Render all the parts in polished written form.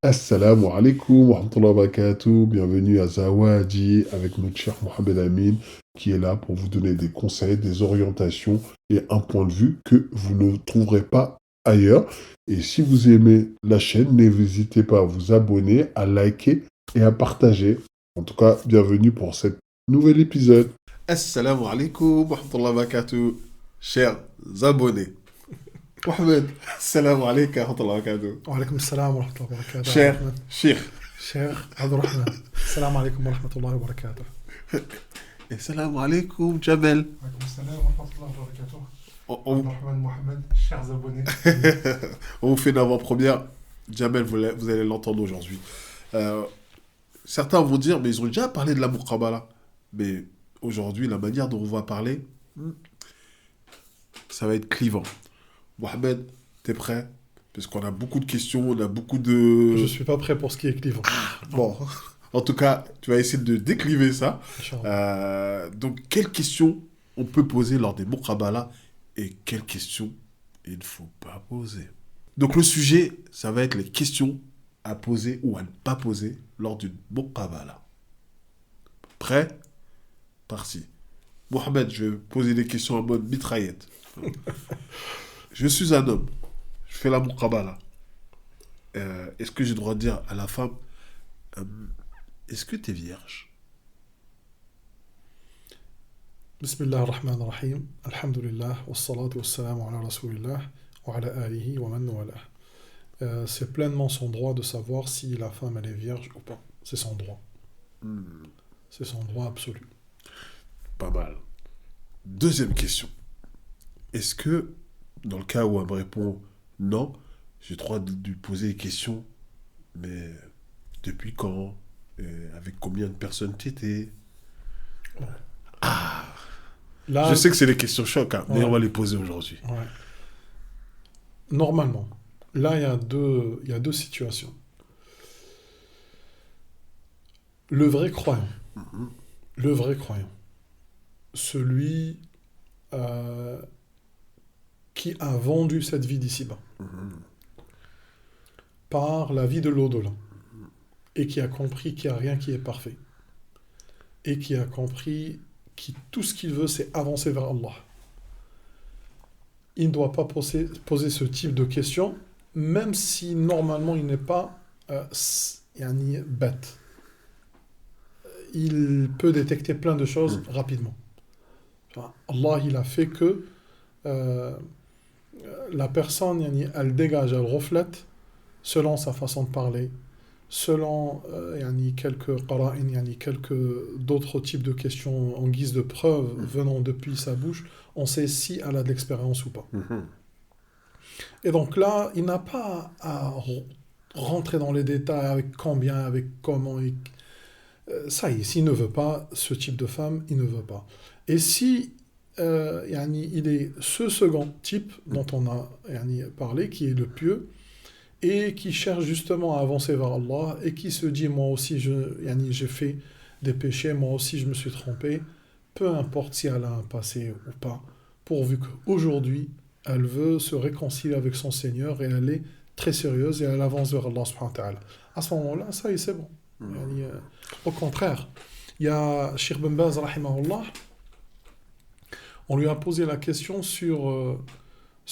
Assalamu alaikum wa rahmatullahi wa barakatuh. Bienvenue à Zawadi avec notre cher Mohamed Amin qui est là pour vous donner des conseils, des orientations et un point de vue que vous ne trouverez pas ailleurs. Et si vous aimez la chaîne, n'hésitez pas à vous abonner, à liker et à partager. En tout cas, bienvenue pour cet nouvel épisode. Assalamu alaikum wa rahmatullahi wa barakatuh. Chers abonnés. Mohamed, assalamu alaikum wa rahmatullahi wa barakatuh. وعليكم السلام ورحمة الله وبركاته عبد Cher الرحمن. Cheikh. شيخ عبد الرحمن. السلام عليكم ورحمة الله وبركاته. Assalamu alaikum, Jamel. وعليكم السلام ورحمة الله وبركاته. On, عبد الرحمن Mohamed, chers abonnés. on vous fait une avant-première. Jamel, vous allez l'entendre aujourd'hui. Euh, Certains vont dire, mais ils ont déjà parlé de la Muqabala. Mais aujourd'hui, la manière dont on va parler, ça va être clivant. Mohamed, t'es prêt? Parce qu'on a beaucoup de questions, on a beaucoup de... Je suis pas prêt pour ce qui est clivant. Bon, en tout cas, tu vas essayer de décliver ça. Inch'Allah. Donc, quelles questions on peut poser lors des Muqabala et quelles questions il ne faut pas poser. Donc, le sujet, ça va être les questions à poser ou à ne pas poser lors d'une Muqabala. Prêt? Parti. Mohamed, je vais poser des questions en mode mitraillette. Je suis un homme. Je fais la Muqabala. Est-ce que j'ai le droit de dire à la femme, euh, est-ce que tu es vierge? بسم الله الرحمن الرحيم. الحمد لله والصلاة والسلام على رسول الله وعلى آله ومن والاه. C'est pleinement son droit de savoir si la femme elle est vierge ou pas. C'est son droit. C'est son droit absolu. Pas mal. Deuxième question. Est-ce que, dans le cas où elle me répond non, j'ai le droit de lui poser des questions, mais depuis quand? Avec combien de personnes tu étais? Là, Je sais que c'est des questions chocs, hein, mais Ouais. on va les poser aujourd'hui. ouais. Normalement, là il y a deux situations. Le vrai croyant, le vrai croyant, celui euh, qui a vendu cette vie d'ici-bas par la vie de l'au-delà et qui a compris qu'il n'y a rien qui est parfait et qui a compris que tout ce qu'il veut c'est avancer vers Allah. Il ne doit pas poser ce type de questions, même si normalement il n'est pas yani bête. Il peut détecter plein de choses rapidement. Enfin, Allah, il a fait que euh, la personne, yani, elle dégage, elle reflète selon sa façon de parler, selon yani, quelques qara'in, yani, quelques d'autres types de questions en guise de preuve venant depuis sa bouche, on sait si elle a de l'expérience ou pas. Et donc là, il n'a pas à rentrer dans les détails avec combien, avec comment. Ça y est, s'il ne veut pas ce type de femme, il ne veut pas. Et si yani, il est ce second type dont on a yani, parlé, qui est le pieux, et qui cherche justement à avancer vers Allah, et qui se dit, moi aussi, yani, j'ai fait des péchés, moi aussi, je me suis trompé, peu importe si elle a un passé ou pas, pourvu qu'aujourd'hui, elle veut se réconcilier avec son Seigneur, et elle est très sérieuse, et elle avance vers Allah subhanahu wa ta'ala. À ce moment-là, ça y est, c'est bon. Yani, au contraire, il y a Cheikh Ben Baz, rahimahullah, on lui a posé la question sur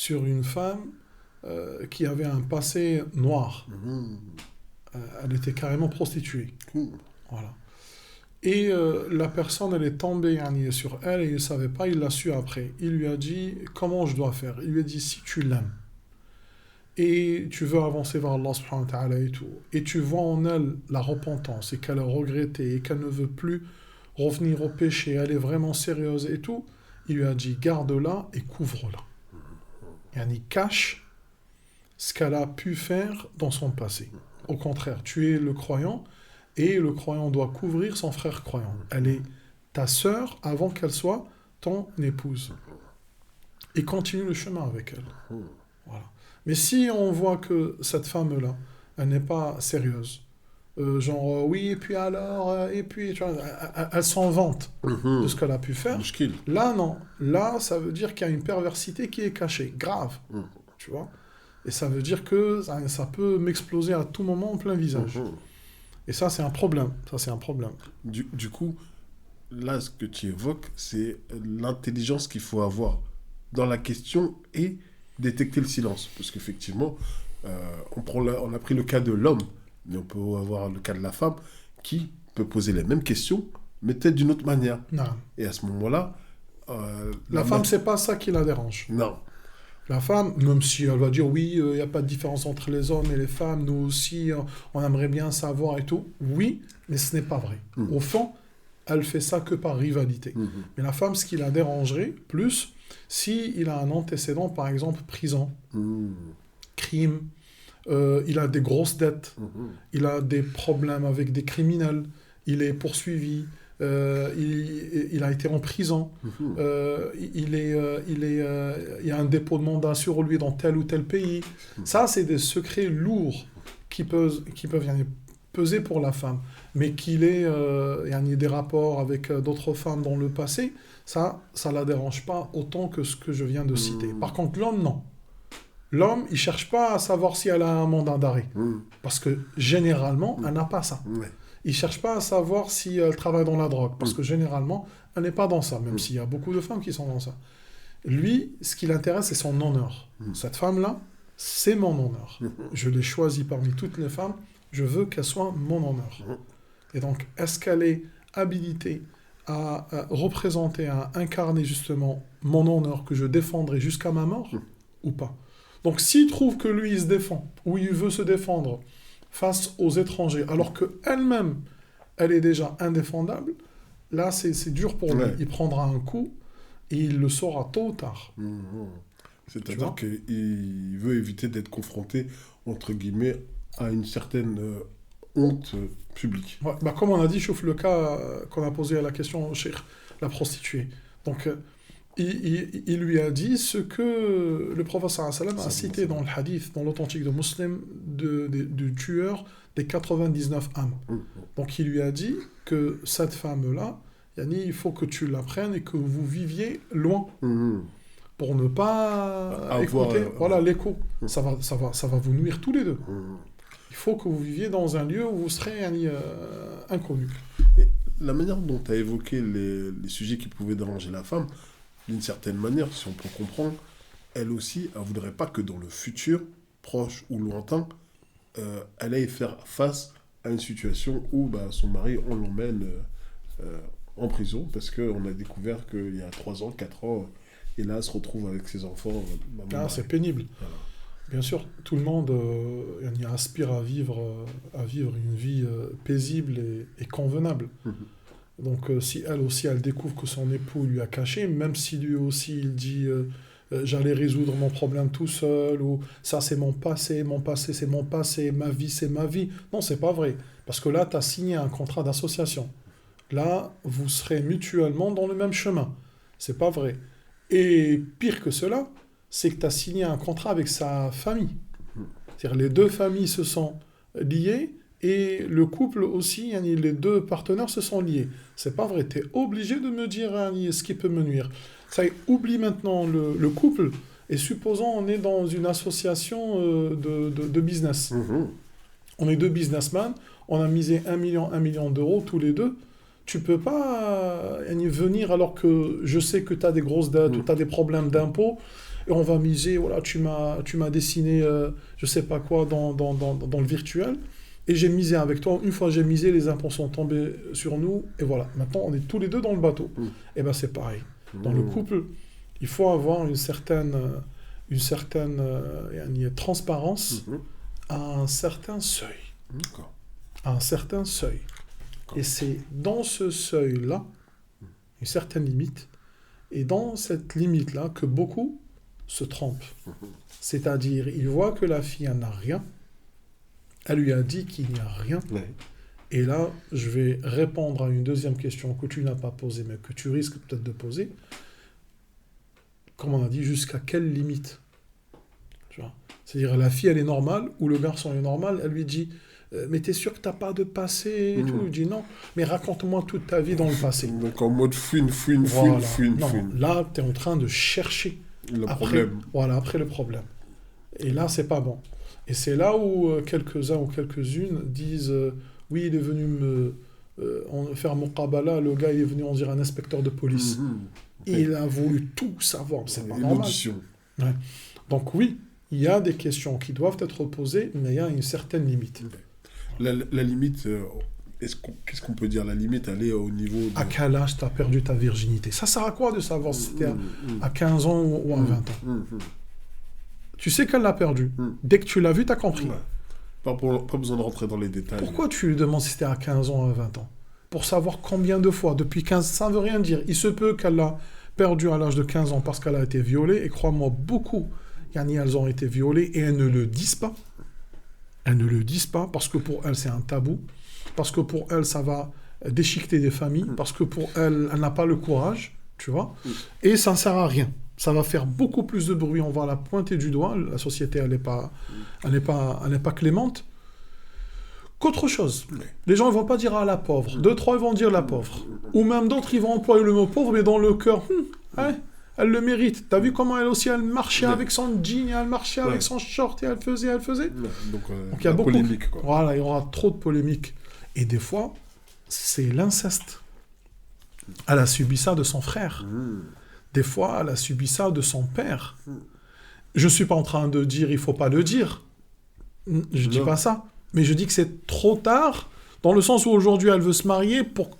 une femme qui avait un passé noir. Elle était carrément prostituée. Voilà. Et la personne, elle est tombée yani, sur elle et il ne savait pas, il l'a su après. Il lui a dit, comment je dois faire? Il lui a dit, si tu l'aimes et tu veux avancer vers Allah subhanahu wa ta'ala et tout, et tu vois en elle la repentance et qu'elle a regretté et qu'elle ne veut plus revenir au péché, elle est vraiment sérieuse et tout, il lui a dit, garde-la et couvre-la. Yani, cache ce qu'elle a pu faire dans son passé. Au contraire, tu es le croyant et le croyant doit couvrir son frère croyant. Elle est ta sœur avant qu'elle soit ton épouse. Et continue le chemin avec elle. Voilà. Mais si on voit que cette femme-là, elle n'est pas sérieuse, genre oui, et puis alors, et puis, tu vois, elle s'en vante de ce qu'elle a pu faire, là non, là ça veut dire qu'il y a une perversité qui est cachée, grave, tu vois. Et ça veut dire que ça peut m'exploser à tout moment en plein visage. Et ça, c'est un problème. Ça, c'est un problème. Du coup, là, ce que tu évoques, c'est l'intelligence qu'il faut avoir dans la question et détecter le silence. Parce qu'effectivement, on a pris le cas de l'homme, mais on peut avoir le cas de la femme qui peut poser les mêmes questions, mais peut-être d'une autre manière. Non. Et à ce moment-là... la femme, c'est pas ça qui la dérange. Non. La femme, même si elle va dire oui, il n'y a pas de différence entre les hommes et les femmes, nous aussi, on aimerait bien savoir et tout. Oui, mais ce n'est pas vrai. Au fond, elle fait ça que par rivalité. Mais la femme, ce qui la dérangerait plus, s'il a un antécédent, par exemple, prison, crime, il a des grosses dettes, il a des problèmes avec des criminels, il est poursuivi, il a été en prison, il y a un dépôt de mandat sur lui dans tel ou tel pays. Ça, c'est des secrets lourds qui peuvent peser pour la femme. Mais qu'il ait des rapports avec d'autres femmes dans le passé, ça ne la dérange pas autant que ce que je viens de citer. Par contre, l'homme, non. L'homme, il ne cherche pas à savoir si elle a un mandat d'arrêt. Parce que généralement, elle n'a pas ça. Il ne cherche pas à savoir si elle travaille dans la drogue. Parce que généralement, elle n'est pas dans ça, même s'il y a beaucoup de femmes qui sont dans ça. Lui, ce qui l'intéresse, c'est son honneur. Cette femme-là, c'est mon honneur. Je l'ai choisie parmi toutes les femmes. Je veux qu'elle soit mon honneur. Et donc, est-ce qu'elle est habilitée à représenter, à incarner justement mon honneur que je défendrai jusqu'à ma mort ou pas? Donc, s'il trouve que lui, il se défend, ou il veut se défendre face aux étrangers, alors qu'elle-même, elle est déjà indéfendable, là, c'est dur pour lui. Il prendra un coup et il le saura tôt ou tard. C'est-à-dire qu'il veut éviter d'être confronté, entre guillemets, à une certaine honte publique. Ouais, comme on a dit, chauffe le cas qu'on a posé à la question au cheikh, la prostituée. Donc, il lui a dit ce que le prophète sallam a cité dans le hadith, dans l'authentique de Muslim, du tueur des 99 âmes. Donc, il lui a dit que cette femme-là, il faut que tu la prennes et que vous viviez loin. Pour ne pas écouter l'écho. Ça va vous nuire tous les deux. Il faut que vous viviez dans un lieu où vous serez inconnu. Et la manière dont tu as évoqué les sujets qui pouvaient déranger la femme, d'une certaine manière, si on peut comprendre, elle aussi, elle ne voudrait pas que dans le futur, proche ou lointain, elle aille faire face à une situation où son mari, on l'emmène en prison parce qu'on a découvert qu'il y a 3 ans, 4 ans, et là, elle se retrouve avec ses enfants. C'est pénible. Voilà. Bien sûr, tout le monde aspire à vivre une vie paisible et convenable. Donc, si elle aussi, elle découvre que son époux lui a caché, même si lui aussi, il dit j'allais résoudre mon problème tout seul, ou ça, c'est mon passé, c'est mon passé, ma vie, c'est ma vie. Non, c'est pas vrai. Parce que là, tu as signé un contrat d'association. Là, vous serez mutuellement dans le même chemin. C'est pas vrai. Et pire que cela, c'est que tu as signé un contrat avec sa famille. C'est-à-dire les deux familles se sont liées et le couple aussi, les deux partenaires se sont liés. C'est pas vrai, tu es obligé de me dire ce qui peut me nuire. Ça, oublie maintenant le couple et supposons on est dans une association de business. On est 2 businessmen, on a misé 1 million d'euros tous les deux. Tu peux pas venir alors que je sais que tu as des grosses dettes ou tu as des problèmes d'impôts. Et on va miser, voilà, tu m'as dessiné, je sais pas quoi, dans le virtuel, et j'ai misé avec toi. Une fois j'ai misé, les impôts sont tombés sur nous, et voilà. Maintenant, on est tous les deux dans le bateau. Et c'est pareil. Dans le couple, il faut avoir une certaine transparence à un certain seuil. À un certain seuil. Et c'est dans ce seuil-là, une certaine limite, et dans cette limite-là que beaucoup se trompe. C'est-à-dire, il voit que la fille n'a rien, elle lui a dit qu'il n'y a rien, et là, je vais répondre à une deuxième question que tu n'as pas posée, mais que tu risques peut-être de poser. Comme on a dit, jusqu'à quelle limite? Tu vois? C'est-à-dire, la fille, elle est normale, ou le garçon est normal, elle lui dit mais t'es sûr que t'as pas de passé et tout? Il dit non, mais raconte-moi toute ta vie dans le passé. Donc en mode fouine. Là, t'es en train de chercher le problème. Voilà, après le problème. Et là, c'est pas bon. Et c'est là où quelques-uns ou quelques-unes disent oui, il est venu faire mon qabala, le gars il est venu, on dirait, un inspecteur de police. Il a voulu tout savoir, c'est pas normal. L'audition. Ouais. Donc oui, il y a des questions qui doivent être posées, mais il y a une certaine limite. La limite, qu'est-ce qu'on peut dire? La limite, elle est au niveau de... À quel âge tu as perdu ta virginité? Ça sert à quoi de savoir si c'était à 15 ans ou à 20 ans? Tu sais qu'elle l'a perdu. Dès que tu l'as vu, tu as compris. Ouais. Pas besoin de rentrer dans les détails. Pourquoi tu lui demandes si c'était à 15 ans ou à 20 ans? Pour savoir combien de fois, depuis 15, ça ne veut rien dire. Il se peut qu'elle l'a perdu à l'âge de 15 ans parce qu'elle a été violée, et crois-moi, beaucoup, Yani, elles ont été violées, et elles ne le disent pas. Elles ne le disent pas parce que pour elles, c'est un tabou, parce que pour elles, ça va déchiqueter des familles, parce que pour elles, elle n'a pas le courage, tu vois, et ça ne sert à rien. Ça va faire beaucoup plus de bruit, on va la pointer du doigt, la société, elle n'est pas clémente, qu'autre chose. Les gens ne vont pas dire à la pauvre. Deux, trois, ils vont dire la pauvre. Ou même d'autres, ils vont employer le mot pauvre, mais dans le cœur, ouais, elle le mérite. T'as vu comment elle aussi, elle marchait avec son jean, et elle marchait avec son short, et elle faisait. Donc il y a beaucoup polémique, quoi. Voilà, il y aura trop de polémiques. Et des fois, c'est l'inceste. Elle a subi ça de son frère. Des fois, elle a subi ça de son père. Je ne suis pas en train de dire il ne faut pas le dire. Je ne dis pas ça. Mais je dis que c'est trop tard, dans le sens où aujourd'hui, elle veut se marier pour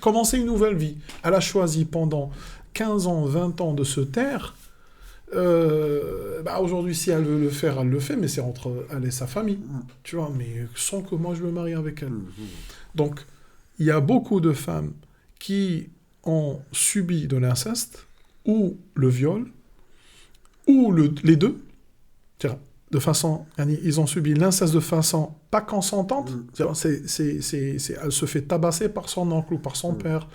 commencer une nouvelle vie. Elle a choisi pendant 15 ans, 20 ans de se taire. Aujourd'hui, si elle veut le faire, elle le fait, mais c'est entre elle et sa famille. Tu vois, mais sans que moi, je me marie avec elle. Donc, il y a beaucoup de femmes qui ont subi de l'inceste, ou le viol, ou les deux. De façon, ils ont subi l'inceste de façon pas consentante. Elle se fait tabasser par son oncle ou par son père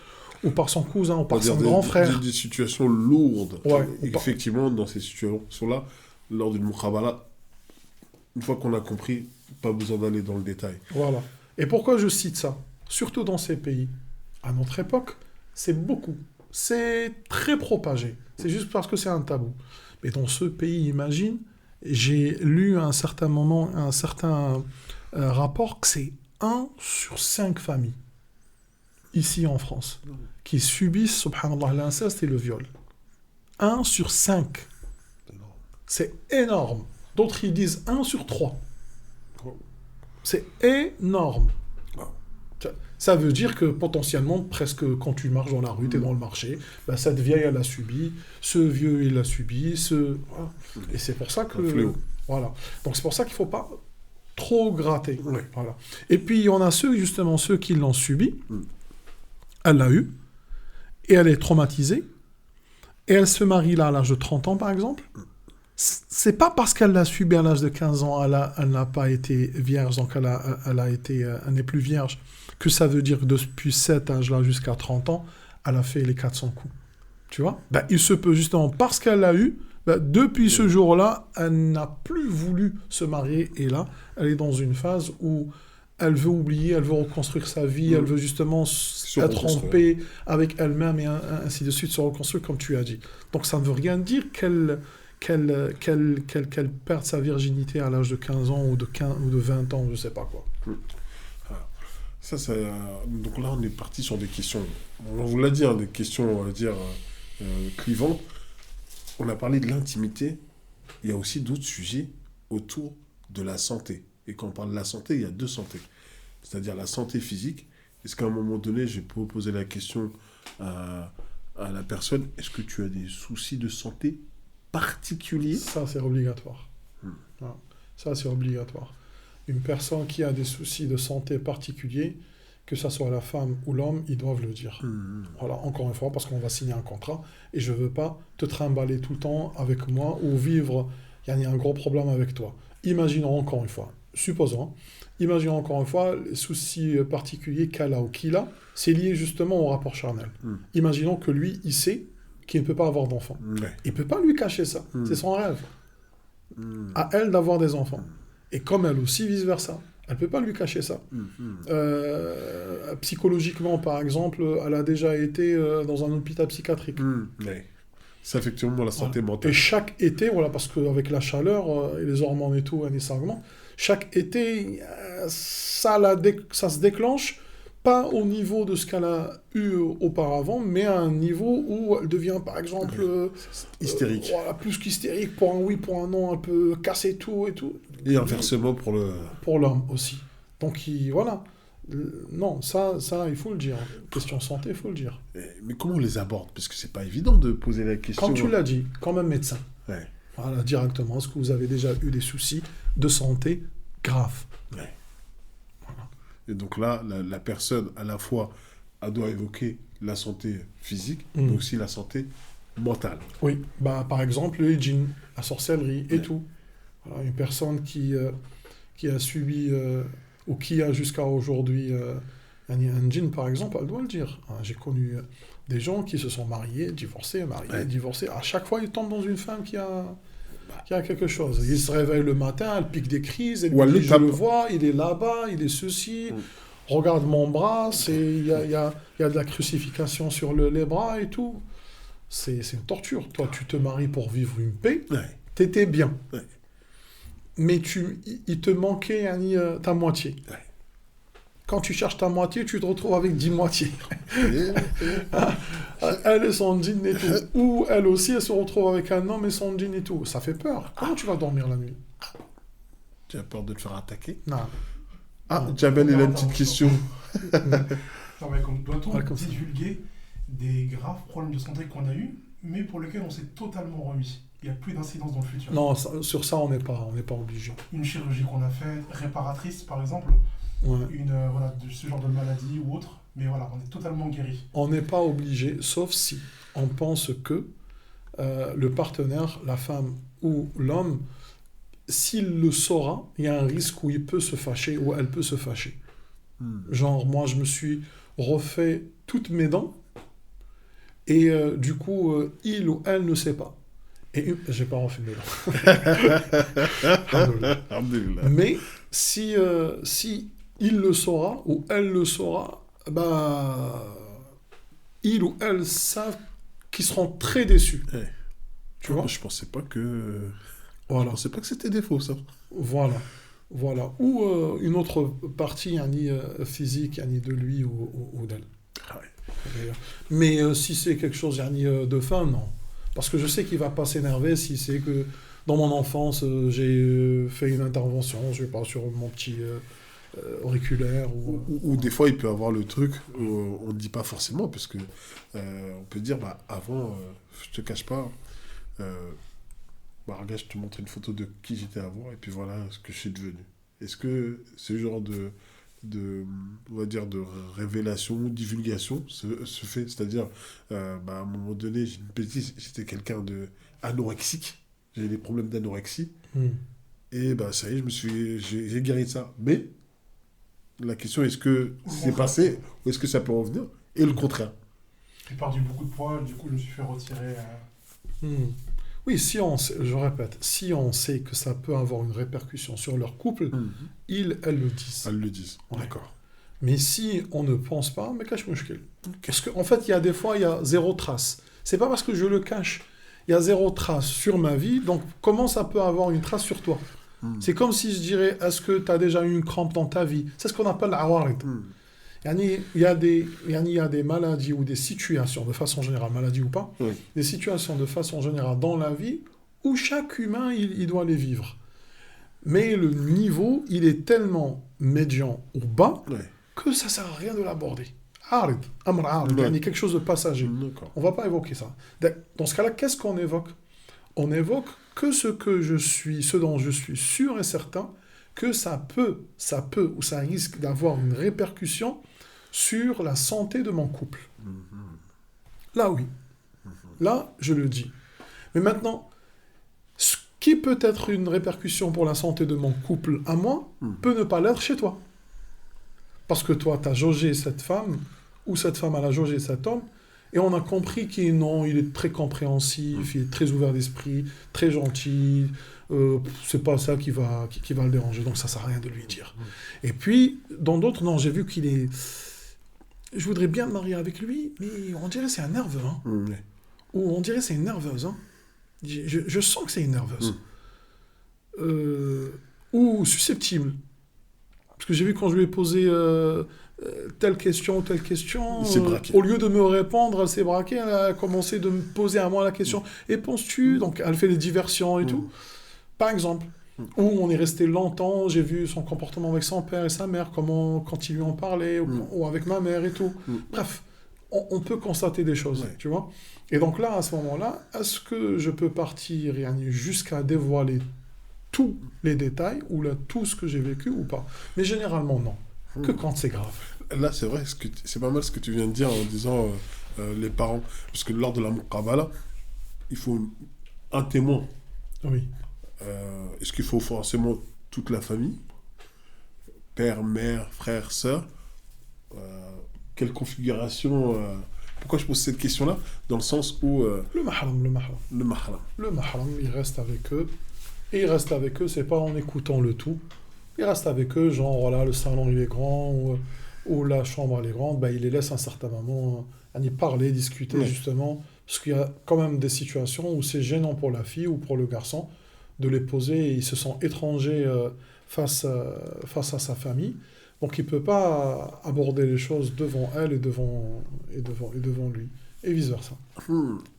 ou par son cousin ou par son grand frère. Des situations lourdes. Ouais, effectivement, dans ces situations-là, lors d'une mukhabala, une fois qu'on a compris, pas besoin d'aller dans le détail. Voilà. Et pourquoi je cite ça? Surtout dans ces pays. À notre époque, c'est beaucoup. C'est très propagé. C'est juste parce que c'est un tabou. Mais dans ce pays, imagine, j'ai lu à un certain moment, un certain rapport, que c'est 1 sur 5 familles, ici en France, qui subissent, subhanallah, l'inceste et le viol. 1 sur 5. C'est énorme. D'autres, ils disent 1 sur 3. C'est énorme. Ça veut dire que potentiellement, presque quand tu marches dans la rue, tu es dans le marché, cette vieille, elle l'a subi, ce vieux, il l'a subi, voilà. Et c'est pour ça que... Voilà. Donc c'est pour ça qu'il ne faut pas trop gratter. Voilà. Et puis, il y en a ceux qui l'ont subi, elle l'a eu, et elle est traumatisée, et elle se marie là à l'âge de 30 ans, par exemple. C'est pas parce qu'elle l'a subi à l'âge de 15 ans, elle n'a pas été vierge, donc elle n'est plus vierge, que ça veut dire que depuis cet âge-là jusqu'à 30 ans, elle a fait les 400 coups. Tu vois? Il se peut justement, parce qu'elle l'a eu, depuis ce jour-là, elle n'a plus voulu se marier, et là, elle est dans une phase où elle veut oublier, elle veut reconstruire sa vie, elle veut justement être en paix avec elle-même, et ainsi de suite, se reconstruire comme tu as dit. Donc ça ne veut rien dire qu'elle perde sa virginité à l'âge de 15 ans ou de 20 ans, je ne sais pas quoi. Donc là, on est parti sur des questions, on vous l'a dit, des questions, on va dire, clivantes. On a parlé de l'intimité, il y a aussi d'autres sujets autour de la santé. Et quand on parle de la santé, il y a 2 santé. C'est-à-dire la santé physique. Est-ce qu'à un moment donné, je peux poser la question à la personne, est-ce que tu as des soucis de santé particuliers? Ça, c'est obligatoire. Ça, c'est obligatoire. Une personne qui a des soucis de santé particuliers, que ce soit la femme ou l'homme, ils doivent le dire. Voilà, encore une fois, parce qu'on va signer un contrat, et je ne veux pas te trimballer tout le temps avec moi, ou vivre, il y a un gros problème avec toi. Imaginons encore une fois, imaginons encore une fois, les soucis particuliers qu'elle a ou qu'il a, c'est lié justement au rapport charnel. Imaginons que lui, il sait qu'il ne peut pas avoir d'enfant. Il ne peut pas lui cacher ça, c'est son rêve. À elle d'avoir des enfants. Et comme elle aussi, vice-versa. Elle ne peut pas lui cacher ça. Psychologiquement, par exemple, elle a déjà été dans un hôpital psychiatrique. C'est effectivement la santé Voilà. mentale. Et chaque été, voilà, parce qu'avec la chaleur et les hormones et tout, ça augmente, chaque été, ça se déclenche, pas au niveau de ce qu'elle a eu auparavant, mais à un niveau où elle devient, par exemple, Hystérique. voilà, plus qu'hystérique, pour un oui, pour un non, un peu casser tout et tout. Et inversement pour le... Pour l'homme aussi. Donc, voilà. Non, ça, il faut le dire. Question santé, il faut le dire. Mais comment on les aborde? Parce que c'est pas évident de poser la question. Comme tu l'as dit, quand même médecin. Ouais. Voilà, directement. Est-ce que vous avez déjà eu des soucis de santé graves? Ouais. Et donc là, la personne, à la fois, elle doit évoquer la santé physique, mais aussi la santé mentale. Oui, bah, par exemple, les djinns, la sorcellerie et Ouais. tout. Voilà, une personne qui a subi, ou qui a jusqu'à aujourd'hui un djinn, par exemple, elle doit le dire. Hein, j'ai connu des gens qui se sont mariés, divorcés, Ouais. divorcés. À chaque fois, ils tombent dans une femme qui a quelque chose. Ils se réveillent le matin, elle pique des crises, elle Ou elle lui le dit, je tape. le vois, il est là-bas, il est ceci, regarde mon bras, il y a de la crucifixion sur les bras et tout. C'est une torture. Toi, tu te maries pour vivre une paix, Ouais. t'étais bien. Ouais. Mais il te manquait ta moitié. Ouais. Quand tu cherches ta moitié, tu te retrouves avec 10 moitiés. Et- Elle et son djinn et tout. Ou elle aussi, elle se retrouve avec un homme et son djinn et tout. Ça fait peur. Comment tu vas dormir la nuit? Tu as peur de te faire attaquer? Non. Ah, Jamel, il a une petite question. Doit-on Ouais, comme ça. divulguer des graves problèmes de santé qu'on a eus, mais pour lesquels on s'est totalement remis? Il n'y a plus d'incidence dans le futur. Non, sur ça, on n'est pas obligé. Une chirurgie qu'on a faite, réparatrice par exemple, Ouais. ce genre de maladie ou autre, mais voilà, on est totalement guéri. On n'est pas obligé, sauf si on pense que le partenaire, la femme ou l'homme, s'il le saura, il y a un risque où il peut se fâcher, ou elle peut se fâcher. Genre, moi, je me suis refait toutes mes dents, et du coup, il ou elle ne sait pas. Et j'ai pas refait mes dents. Alhamdoulilah. Alhamdulillah. Mais si il le saura, ou elle le saura, bah, il ou elle savent qu'ils seront très déçus. Ouais. Tu vois? Je pensais pas que... Je Voilà. pensais pas que c'était défaut, ça. Voilà. Voilà. Ou une autre partie physique de lui ou d'elle. Ah ouais. Mais si c'est quelque chose de fin, non. Parce que je sais qu'il va pas s'énerver si c'est que dans mon enfance, j'ai fait une intervention, je sais pas, sur mon petit auriculaire. Ou des fois, il peut avoir le truc où on ne dit pas forcément, parce que on peut dire, bah, avant, je te cache pas, bah, regarde, je te montre une photo de qui j'étais avant, et puis voilà ce que je suis devenu. Est-ce que ce genre on va dire, de révélation, divulgation se fait? C'est-à-dire, bah, à un moment donné, j'ai une bêtise, j'étais quelqu'un de anorexique, j'ai des problèmes d'anorexie, et bah, ça y est, j'ai guéri de ça. Mais la question, est-ce que c'est passé, ou est-ce que ça peut revenir? Et le contraire. J'ai perdu beaucoup de poids, du coup je me suis fait retirer. Oui, je répète, si on sait que ça peut avoir une répercussion sur leur couple, elles le disent. Elles le disent. Ouais. D'accord. Mais si on ne pense pas, mais cache mouchkil. Parce qu'en fait, il y a des fois, il y a zéro trace. C'est pas parce que je le cache, il y a zéro trace sur ma vie, donc comment ça peut avoir une trace sur toi? C'est comme si je dirais, est-ce que tu as déjà eu une crampe dans ta vie? C'est ce qu'on appelle l'awarid. Il y a des maladies ou des situations, de façon générale, maladie ou pas, Oui. des situations de façon générale dans la vie où chaque humain, il doit les vivre. Mais le niveau, il est tellement médian ou bas Ouais. que ça ne sert à rien de l'aborder. Arid, amr arid, Ouais. il y a quelque chose de passager. D'accord. On ne va pas évoquer ça. Dans ce cas-là, qu'est-ce qu'on évoque? On évoque que ce dont je suis sûr et certain, que ça peut ou ça risque d'avoir une répercussion sur la santé de mon couple. Là, oui. Là, je le dis. Mais maintenant, ce qui peut être une répercussion pour la santé de mon couple à moi, peut ne pas l'être chez toi. Parce que toi, tu as jaugé cette femme, ou cette femme, elle a jaugé cet homme, et on a compris qu'il est très compréhensif, il est très ouvert d'esprit, très gentil, c'est pas ça qui va le déranger, donc ça sert à rien de lui dire. Et puis, dans d'autres, non, j'ai vu qu'il est... Je voudrais bien me marier avec lui, mais on dirait que c'est un nerveux. Hein. Ouais. où on dirait que c'est une nerveuse. Hein. Je sens que c'est une nerveuse. Ou susceptible. Parce que j'ai vu quand je lui ai posé telle question, au lieu de me répondre, elle s'est braquée, elle a commencé de me poser à moi la question. Et penses-tu? Donc elle fait des diversions et tout. Par exemple, où on est resté longtemps, j'ai vu son comportement avec son père et sa mère, comment, quand ils lui en parlaient, ou avec ma mère et tout. Bref, on peut constater des choses, tu vois. Et donc là, à ce moment-là, est-ce que je peux partir jusqu'à dévoiler tous les détails, ou là, tout ce que j'ai vécu ou pas? Mais généralement, non. Que quand c'est grave. Là, c'est vrai, c'est pas mal ce que tu viens de dire en disant les parents. Parce que lors de la muqabala, il faut un témoin. Oui. Est-ce qu'il faut forcément toute la famille? Père, mère, frère, sœur? Quelle configuration Pourquoi je pose cette question-là? Dans le sens où... Le mahram. Le mahram. Le mahram, il reste avec eux. Et il reste avec eux, c'est pas en écoutant le tout. Il reste avec eux, genre, voilà, le salon, il est grand, ou la chambre, elle est grande, bah, il les laisse un certain moment y parler, discuter, justement. Parce qu'il y a quand même des situations où c'est gênant pour la fille ou pour le garçon de les poser, et il se sent étranger face à sa famille. Donc il ne peut pas aborder les choses devant elle et devant lui. Et vice-versa.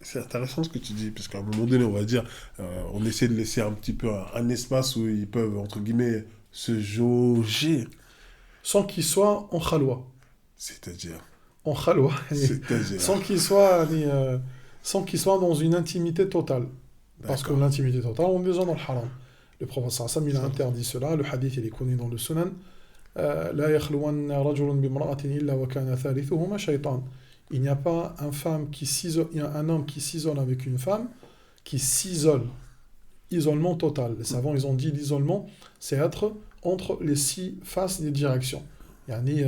C'est intéressant ce que tu dis, parce qu'à un moment donné, on va dire, on essaie de laisser un petit peu un espace où ils peuvent, entre guillemets, se jauger. Sans qu'il soit en khalwa. C'est-à-dire En khalwa. Sans qu'il soit dans une intimité totale. Parce que l'intimité totale, on est déjà dans le haram. Le prophète sallam, il a interdit cela. Le hadith, il est connu dans le sunan. La yakhluwanna rajulun bimra'atin illa wa kana thalithuhuma shaytan. Il n'y a pas un homme qui s'isole avec une femme qui s'isole. Isolement total. Les savants, ils ont dit l'isolement, c'est être entre les 6 faces des directions. Yani,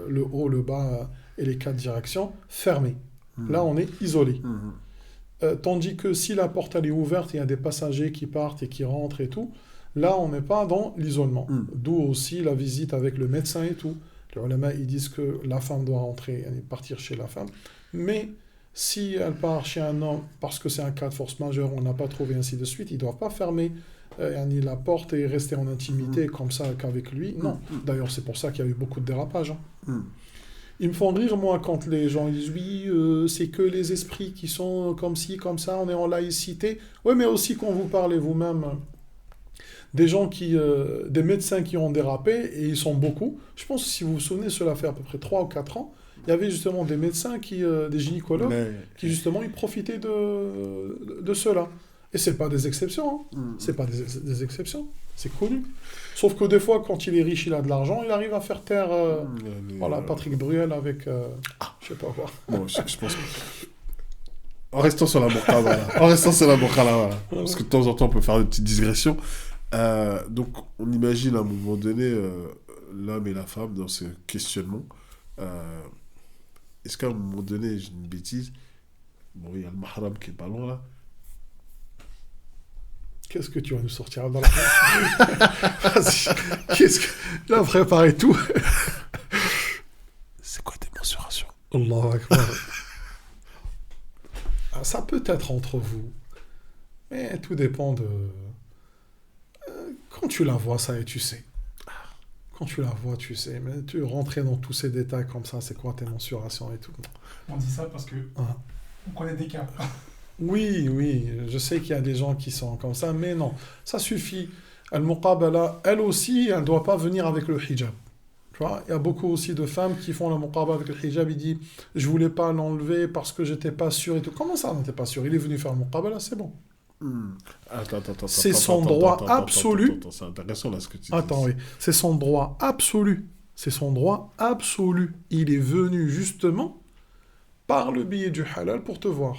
le haut, le bas et les 4 directions fermées. Là, on est isolé. Tandis que si la porte elle est ouverte, il y a des passagers qui partent et qui rentrent et tout, là, on n'est pas dans l'isolement. D'où aussi la visite avec le médecin et tout. Les ulama, ils disent que la femme doit rentrer, partir chez la femme. Mais si elle part chez un homme, parce que c'est un cas de force majeure, on n'a pas trouvé, ainsi de suite, ils ne doivent pas fermer la porte et rester en intimité comme ça qu'avec lui. Non. D'ailleurs, c'est pour ça qu'il y a eu beaucoup de dérapages. Ils me font rire, moi, quand les gens disent « Oui, c'est que les esprits qui sont comme ci, comme ça, on est en laïcité. » Oui, mais aussi quand vous parlez vous-même des gens des médecins qui ont dérapé, et ils sont beaucoup. Je pense que si vous vous souvenez, cela fait à peu près 3 ou 4 ans, il y avait justement des médecins, des gynécologues, qui justement, ils profitaient de cela. Et ce n'est pas des exceptions. C'est pas des exceptions. C'est connu. Sauf que des fois, quand il est riche, il a de l'argent, il arrive à faire taire voilà, Patrick Bruel avec je sais pas quoi. Bon, je pense que... En restant sur la burqa, voilà. Parce que de temps en temps, on peut faire une petite digression. Donc, on imagine à un moment donné l'homme et la femme dans ce questionnement. Est-ce qu'à un moment donné, j'ai une bêtise? Bon, il y a le mahram qui est pas loin là. Qu'est-ce que tu vas nous sortir dans la Là, préparez tout. C'est quoi tes mensurations? Allahu Akbar. Ça peut être entre vous, mais tout dépend de... Quand tu la vois, ça, et tu sais. Quand tu la vois, tu sais. Mais tu rentrer dans tous ces détails comme ça, c'est quoi tes mensurations et tout. On dit ça parce que on connaît des cas. Oui, je sais qu'il y a des gens qui sont comme ça, mais non, ça suffit. Al-Muqabala, elle aussi, elle ne doit pas venir avec le hijab. Tu vois, il y a beaucoup aussi de femmes qui font la Muqabala avec le hijab, ils disent « Je voulais pas l'enlever parce que j'étais pas sûr et tout ». Comment ça, n'était pas sûr? Il est venu faire le Muqabala, c'est bon. Attends, c'est son droit absolu. C'est intéressant là ce que tu dis. Attends, oui. C'est son droit absolu. C'est son droit absolu. Il est venu justement par le biais du halal pour te voir.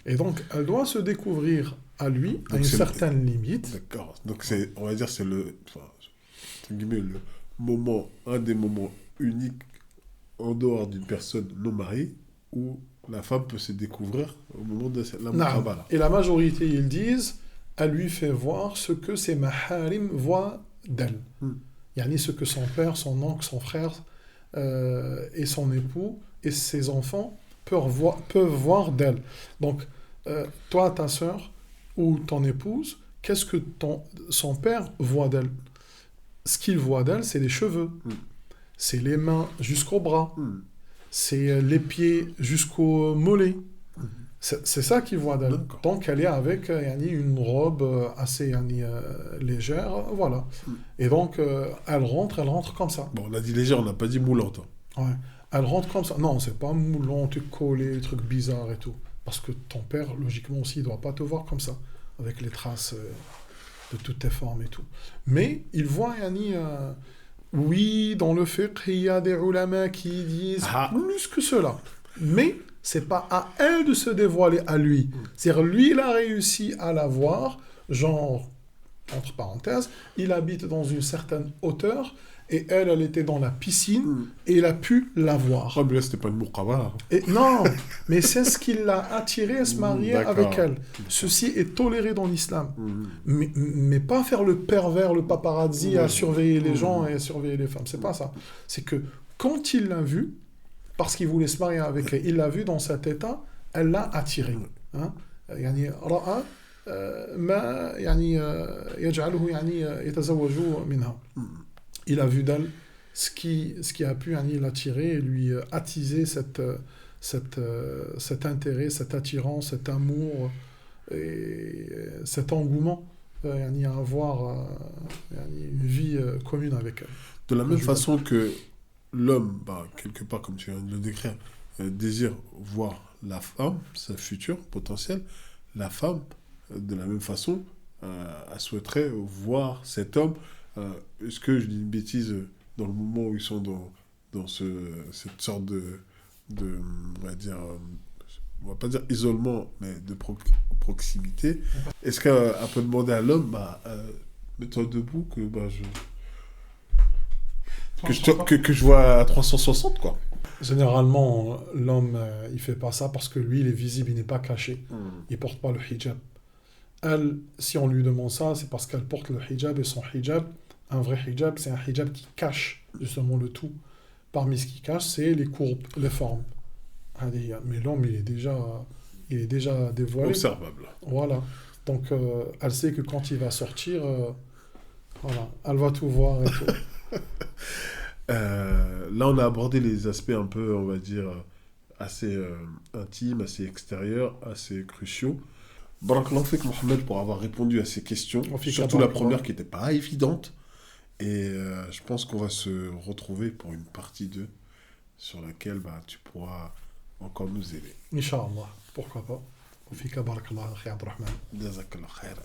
Et donc, elle doit se découvrir à lui, donc à une certaine limite. D'accord. Donc, on va dire c'est un des moments uniques en dehors d'une personne non mariée où la femme peut se découvrir au moment de la muqabala. Et la majorité, ils disent, elle lui fait voir ce que ses maharim voient d'elle. Yani ce que son père, son oncle, son frère et son époux et ses enfants peuvent voir d'elle. Donc, toi, ta sœur ou ton épouse, qu'est-ce que son père voit d'elle? Ce qu'il voit d'elle, c'est les cheveux, c'est les mains jusqu'au bras, c'est les pieds jusqu'au mollet. C'est ça qu'il voit d'elle. D'accord. Donc, elle est avec une robe assez légère, voilà. Et donc, elle rentre comme ça. Bon, on a dit légère, on n'a pas dit moulante. Ouais. Elle rentre comme ça. Non, c'est pas moulant, truc collé, truc bizarre et tout. Parce que ton père, logiquement aussi, il doit pas te voir comme ça, avec les traces de toutes tes formes et tout. Mais il voit, oui, dans le fiqh, il y a des ulama qui disent plus que cela. Mais c'est pas à elle de se dévoiler à lui. C'est-à-dire, lui, il a réussi à la voir, genre, entre parenthèses, il habite dans une certaine hauteur, et elle était dans la piscine, et il a pu la voir. Oh, mais là, c'était pas une muqabala. Et non, mais c'est ce qui l'a attiré à se marier avec elle. Ceci est toléré dans l'islam. Mais pas faire le pervers, le paparazzi à surveiller les gens et à surveiller les femmes. C'est pas ça. C'est que quand il l'a vue, parce qu'il voulait se marier avec elle, il l'a vue dans cet état, elle l'a attiré. Hein? يعني رأى ما يعني يجعله يعني يتزوج منها. Il a vu d'elle ce qui a pu l'attirer et lui attiser cet intérêt, cette attirance, cet amour et cet engouement à avoir une vie commune avec elle. De la même façon que l'homme, quelque part, comme tu viens de le décrire, désire voir la femme, sa future potentielle, la femme, de la même façon, elle souhaiterait voir cet homme. Est-ce que je dis une bêtise dans le moment où ils sont dans cette sorte de on va dire, on va pas dire isolement, mais de proximité? Est-ce qu'elle peut demander à l'homme, mets-toi debout, que je vois à 360, quoi. Généralement, l'homme, il fait pas ça parce que lui, il est visible, il n'est pas caché. Il porte pas le hijab. Elle, si on lui demande ça, c'est parce qu'elle porte le hijab, et son hijab, un vrai hijab, c'est un hijab qui cache justement le tout. Parmi ce qui cache, c'est les courbes, les formes. Mais l'homme, il est déjà dévoilé. Observable. Voilà. Donc, elle sait que quand il va sortir, voilà, elle va tout voir et tout. Là, on a abordé les aspects un peu, on va dire, assez intimes, assez extérieurs, assez cruciaux. Barakallahu fik, Mohamed, pour avoir répondu à ces questions, surtout la première qui n'était pas évidente. Et je pense qu'on va se retrouver pour une partie 2 sur laquelle tu pourras encore nous aider. Inch'Allah, pourquoi pas. Fika barakallahu, akhi Abdurrahman. Jazakallah khairan.